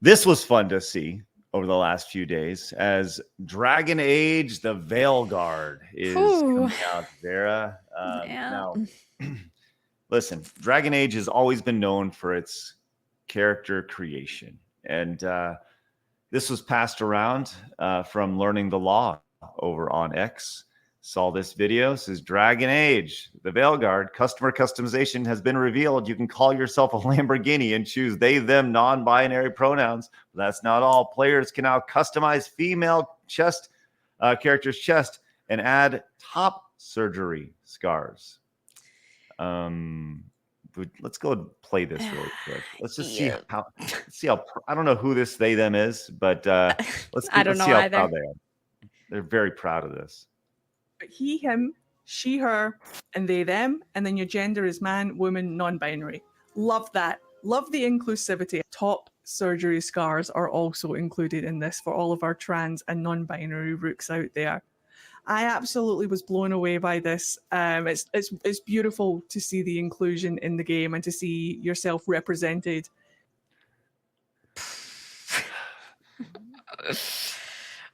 This was fun to see over the last few days as Dragon Age, the Veilguard is coming out, Vera. Now, listen, Dragon Age has always been known for its character creation. And this was passed around from Learning the Law over on X. Saw this video. Says Dragon Age, the Veilguard customer customization has been revealed. You can call yourself a Lamborghini and choose they, them, non-binary pronouns. But that's not all. Players can now customize female chest character's chest and add top surgery scars. Let's go play this really quick. Let's just see how. I don't know who this they them is, but let's see how proud they are. They're very proud of this. He, him, she, her, and they, them, and then your gender is man, woman, non-binary. Love that. Love the inclusivity. Top surgery scars are also included in this for all of our trans and non-binary rooks out there. I absolutely was blown away by this. It's beautiful to see the inclusion in the game and to see yourself represented.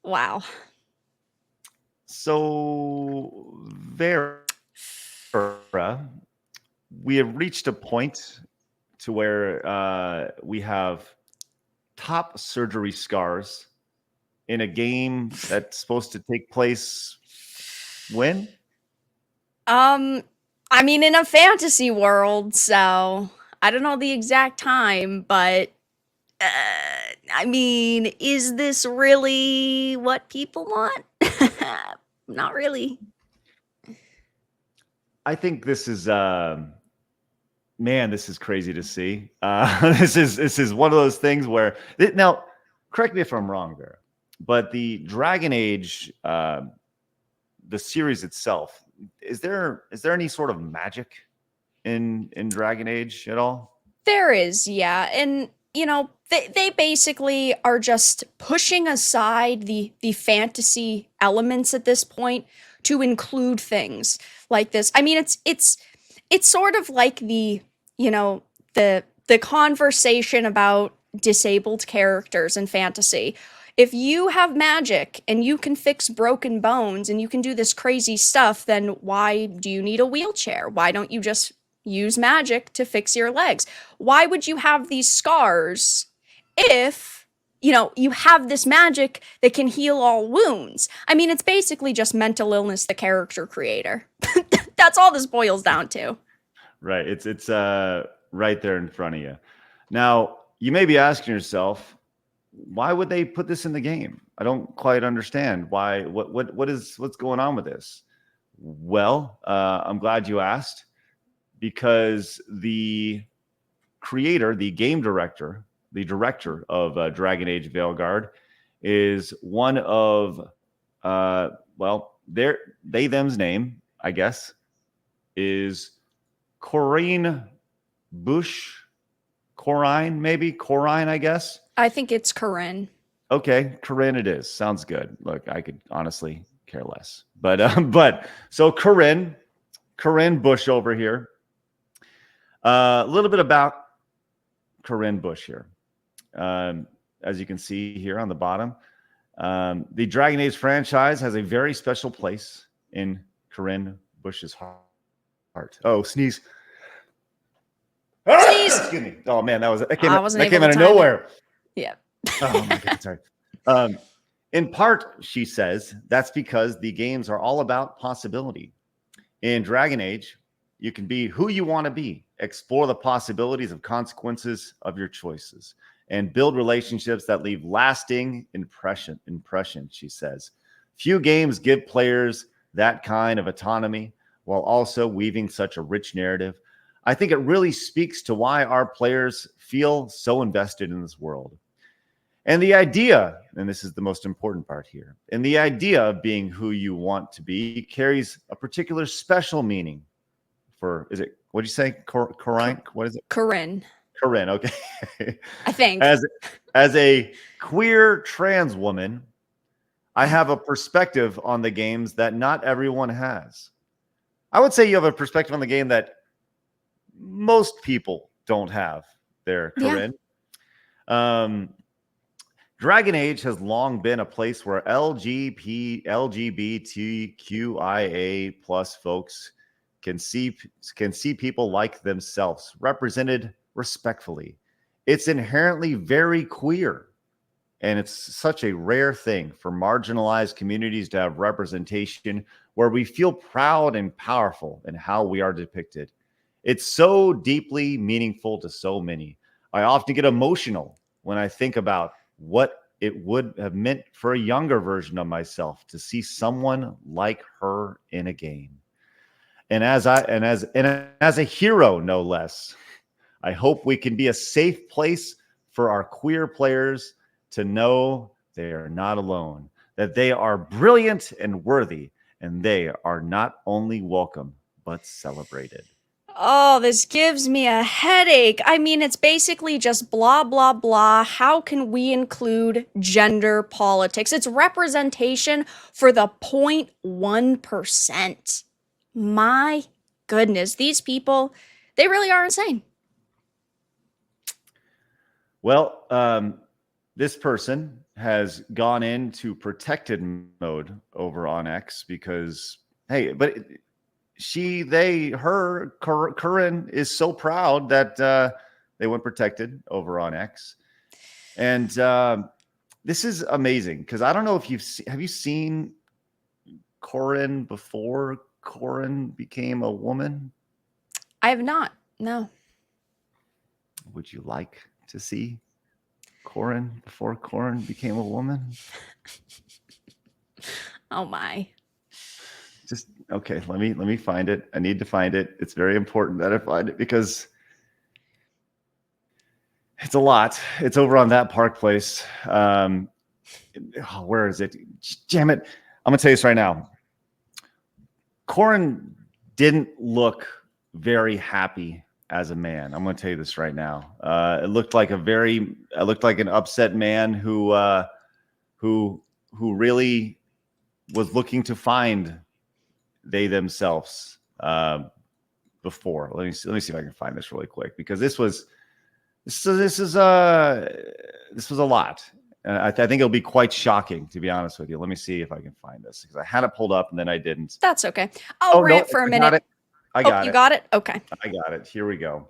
Wow. So, Vera, we have reached a point to where we have top surgery scars in a game that's supposed to take place when? I mean, in a fantasy world, so I don't know the exact time, but I mean, is this really what people want? Not really. I think this is man, this is crazy to see. This is one of those things where now, correct me if I'm wrong there, but the Dragon Age, the series itself, is there any sort of magic in Dragon Age at all? There is, yeah, and you know, they basically are just pushing aside the fantasy elements at this point to include things like this. I mean, it's sort of like the conversation about disabled characters in fantasy. If you have magic and you can fix broken bones and you can do this crazy stuff, then why do you need a wheelchair? Why don't you just use magic to fix your legs? Why would you have these scars if, you have this magic that can heal all wounds? I mean, it's basically just mental illness, the character creator. That's all this boils down to. Right. It's right there in front of you. Now, you may be asking yourself, why would they put this in the game? I don't quite understand why. What's going on with this? Well, I'm glad you asked, because the creator, the game director, the director of Dragon Age Veilguard is one of they them's name, I guess, is Corrine Bush. Corrine, I guess. I think it's Corinne. Okay, Corinne it is. Sounds good. Look, I could honestly care less. But so Corinne Bush over here. A little bit about Corinne Bush here. As you can see here on the bottom, the Dragon Age franchise has a very special place in Corinne Bush's heart. Oh, sneeze. Sneeze. Excuse me. Oh man, that came came out of nowhere. Yeah. Oh my God, sorry. In part, she says, that's because the games are all about possibility. In Dragon Age, you can be who you want to be, explore the possibilities of consequences of your choices, and build relationships that leave lasting impression, she says. Few games give players that kind of autonomy while also weaving such a rich narrative. I think it really speaks to why our players feel so invested in this world. And the idea, and this is the most important part here, and the idea of being who you want to be carries a particular special meaning for, is it, what'd you say? Corinne? What is it? Corinne, okay. I think. As a queer trans woman, I have a perspective on the games that not everyone has. I would say you have a perspective on the game that most people don't have there, Corinne. Yeah. Dragon Age has long been a place where LGBTQIA plus folks can see people like themselves represented respectfully. It's inherently very queer, and it's such a rare thing for marginalized communities to have representation where we feel proud and powerful in how we are depicted. It's so deeply meaningful to so many. I often get emotional when I think about what it would have meant for a younger version of myself to see someone like her in a game. And as a hero, no less, I hope we can be a safe place for our queer players to know they are not alone, that they are brilliant and worthy, and they are not only welcome, but celebrated. Oh, this gives me a headache. I mean, it's basically just blah, blah, blah. How can we include gender politics? It's representation for the 0.1%. My goodness, these people, they really are insane. Well, this person has gone into protected mode over on X because, hey, but Curran is so proud that they went protected over on X. And this is amazing because I don't know if have you seen Curran before Curran became a woman? I have not, no. Would you like to see Curran before Curran became a woman? Oh my. Just okay, let me find it. I need to find it. It's very important that I find it because it's a lot. It's over on that Park Place. Where is it? Damn it. I'm gonna tell you this right now. Corin didn't look very happy as a man. I'm gonna tell you this right now. It looked like an upset man who really was looking to find they themselves before. Let me see if I can find this really quick because this was a lot. I think it'll be quite shocking, to be honest with you. Let me see if I can find this because I had it pulled up and then I didn't. That's okay. I'll rant for a minute. I got it. You got it? Okay. I got it. Here we go.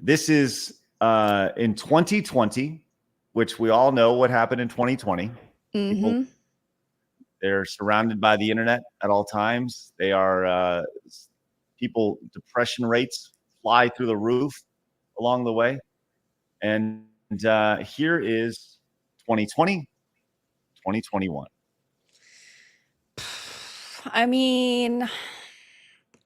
This is in 2020, which we all know what happened in 2020. Mm-hmm. They're surrounded by the internet at all times. They are depression rates fly through the roof along the way. And here is 2020, 2021. I mean,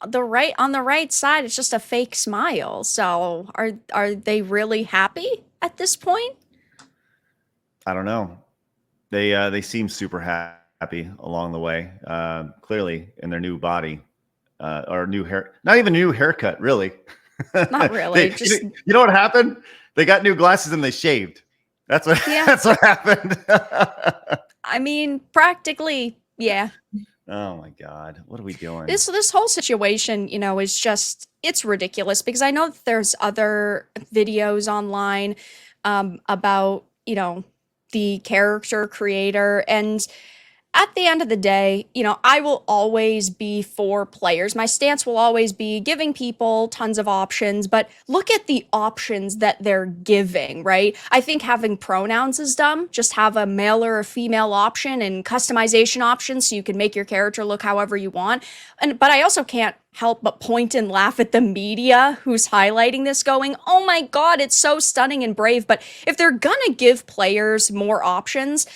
on the right side, it's just a fake smile. So are they really happy at this point? I don't know. They seem super happy along the way. Clearly in their new body or new hair, not even a new haircut, really. Not really. You know what happened? They got new glasses and they shaved. That's what happened. I mean, practically, yeah. Oh my God. What are we doing? This whole situation, is just, it's ridiculous because I know that there's other videos online about, the character creator. And at the end of the day, I will always be for players. My stance will always be giving people tons of options, but look at the options that they're giving, right? I think having pronouns is dumb. Just have a male or a female option and customization options so you can make your character look however you want. But I also can't help but point and laugh at the media who's highlighting this going, oh my God, it's so stunning and brave. But if they're gonna give players more options,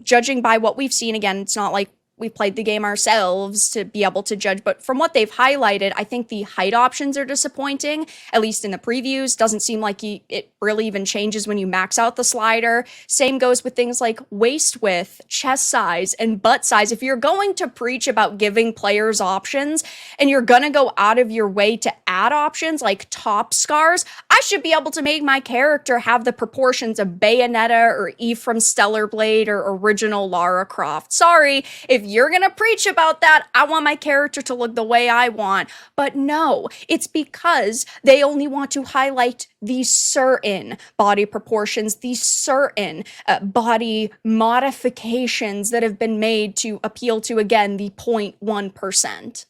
judging by what we've seen, again, it's not like we played the game ourselves to be able to judge, but from what they've highlighted, I think the height options are disappointing, at least in the previews. Doesn't seem like it really even changes when you max out the slider. Same goes with things like waist width, chest size, and butt size. If you're going to preach about giving players options and you're gonna go out of your way to add options like top scars, I should be able to make my character have the proportions of Bayonetta or Eve from Stellar Blade or original Lara Croft. Sorry if you're going to preach about that, I want my character to look the way I want. But no, it's because they only want to highlight these certain body proportions, these certain body modifications that have been made to appeal to, again, the 0.1%.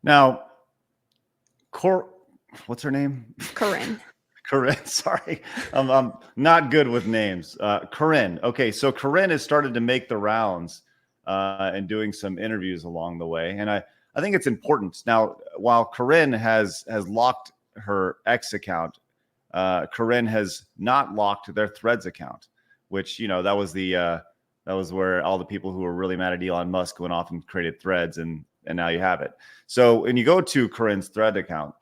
Now, what's her name? Corinne. Corinne, sorry. I'm not good with names. Corinne. Okay, so Corinne has started to make the rounds and doing some interviews along the way. And I think it's important. Now, while Corinne has locked her X account, Corinne has not locked their Threads account, which, that was that was where all the people who were really mad at Elon Musk went off and created Threads, and now you have it. So when you go to Corinne's Thread account,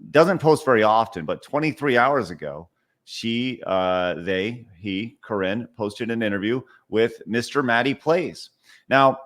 doesn't post very often, but 23 hours ago, Corinne posted an interview with Mr. Matty Plays. Now,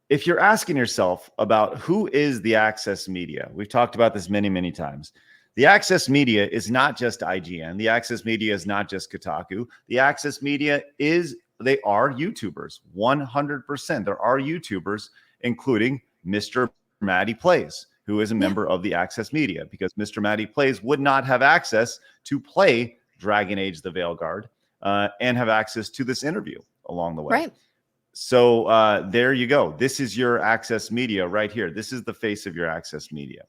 if you're asking yourself about who is the Access Media, we've talked about this many, many times. The Access Media is not just IGN. The Access Media is not just Kotaku. The Access Media they are YouTubers, 100%. There are YouTubers, including Mr. Matty Plays, who is a member of the Access Media, because Mr. Matty Plays would not have access to play Dragon Age the Veilguard and have access to this interview along the way. Right. So there you go. This is your Access Media right here. This is the face of your Access Media.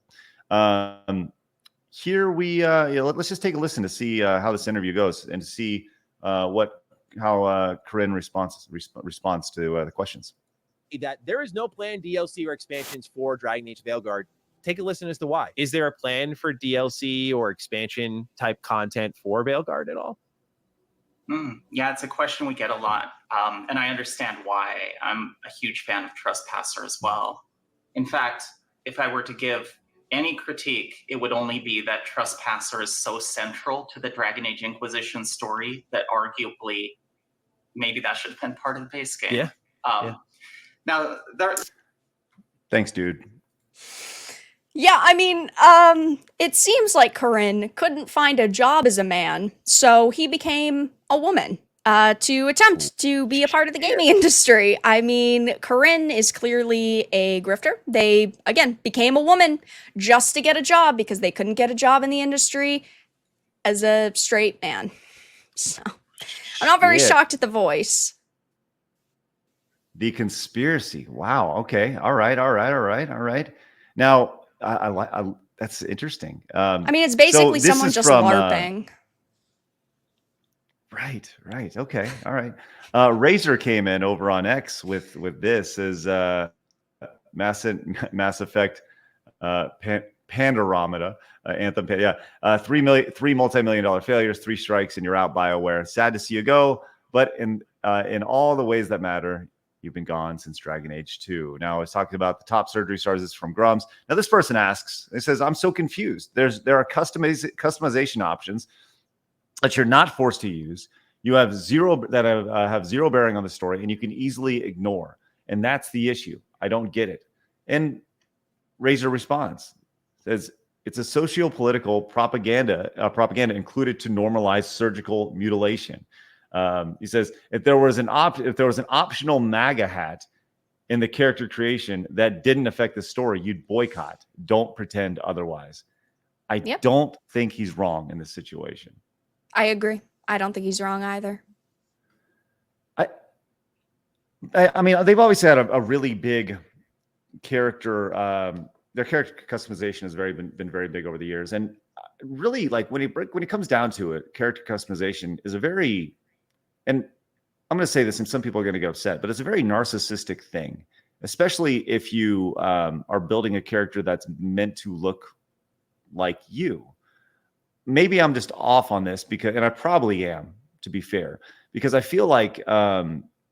Here let's just take a listen to see how this interview goes and to see how Corinne responds to the questions. That there is no planned DLC or expansions for Dragon Age Veilguard. Take a listen as to why. Is there a plan for DLC or expansion type content for Veilguard at all? Yeah, it's a question we get a lot. And I understand why. I'm a huge fan of Trespasser as well. In fact, if I were to give any critique, it would only be that Trespasser is so central to the Dragon Age Inquisition story that arguably maybe that should have been part of the base game. Yeah. Now, thanks, dude. Yeah, I mean, it seems like Corinne couldn't find a job as a man, so he became a woman to attempt to be a part of the gaming industry. I mean, Corinne is clearly a grifter. They, again, became a woman just to get a job because they couldn't get a job in the industry as a straight man. So, I'm not very shocked at the voice. The conspiracy. Wow. Okay. All right. Now, I that's interesting. I mean, it's basically someone just LARPing. Right. Okay. All right. Razor came in over on X with this as Mass Effect Pandoromata Anthem. Three multi-million-dollar failures, 3 strikes, and you're out. BioWare. Sad to see you go, but in all the ways that matter, you've been gone since Dragon Age 2. Now, I was talking about the top surgery stars. This is from Grums. Now, this person asks, it says, I'm so confused. There are customization options that you're not forced to use. You have zero bearing on the story, and you can easily ignore. And that's the issue. I don't get it. And Razor responds, says, it's a socio-political propaganda included to normalize surgical mutilation. He says, if there was an optional MAGA hat in the character creation that didn't affect the story, you'd boycott. Don't pretend otherwise. I don't think he's wrong in this situation. I agree. I don't think he's wrong either. I mean, they've always had a really big character. Their character customization has been very big over the years, and really, like when it comes down to it, character customization is a very, and I'm going to say this, and some people are going to get upset, but it's a very narcissistic thing, especially if you are building a character that's meant to look like you. Maybe I'm just off on this and I probably am, to be fair, because I feel like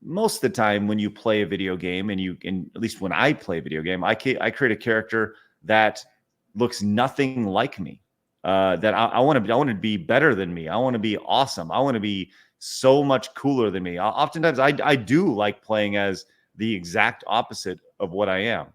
most of the time when you play a video game, and at least when I play a video game, I create a character that looks nothing like me. That I want to be better than me. I want to be awesome. I want to be so much cooler than me. Oftentimes I do like playing as the exact opposite of what I am,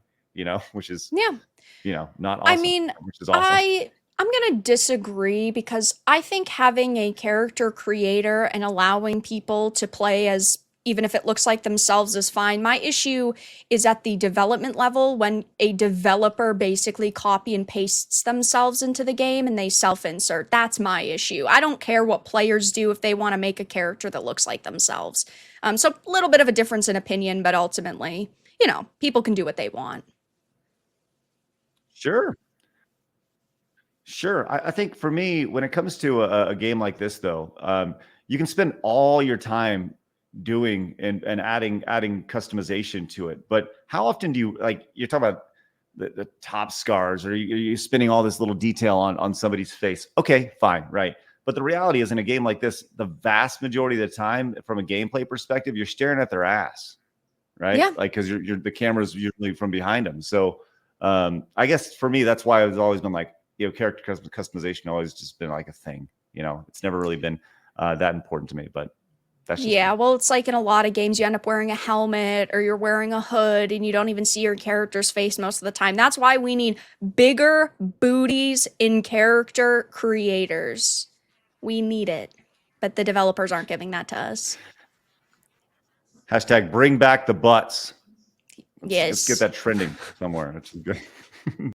which is not awesome. I mean, which is awesome. I'm going to disagree because I think having a character creator and allowing people to play as even if it looks like themselves, is fine. My issue is at the development level when a developer basically copy and pastes themselves into the game and they self-insert. That's my issue. I don't care what players do if they want to make a character that looks like themselves. So a little bit of a difference in opinion, but ultimately, you know, people can do what they want. Sure. Sure. I think for me, when it comes to a game like this, though, you can spend all your time doing and adding customization to it. But how often do you, like, you're talking about the top scars, or you're spending all this little detail on somebody's face? Okay, fine, right. But the reality is, in a game like this, the vast majority of the time, from a gameplay perspective, you're staring at their ass, right? Yeah. Like, because the camera's usually from behind them. So I guess for me, that's why I've always been like, character customization always just been like a thing. It's never really been that important to me. But that's just Yeah, me. well, it's like in a lot of games, you end up wearing a helmet or you're wearing a hood and you don't even see your character's face most of the time. That's why we need bigger booties in character creators. We need it. But the developers aren't giving that to us. Hashtag bring back the butts. Let's Yes. get that trending somewhere. It's good.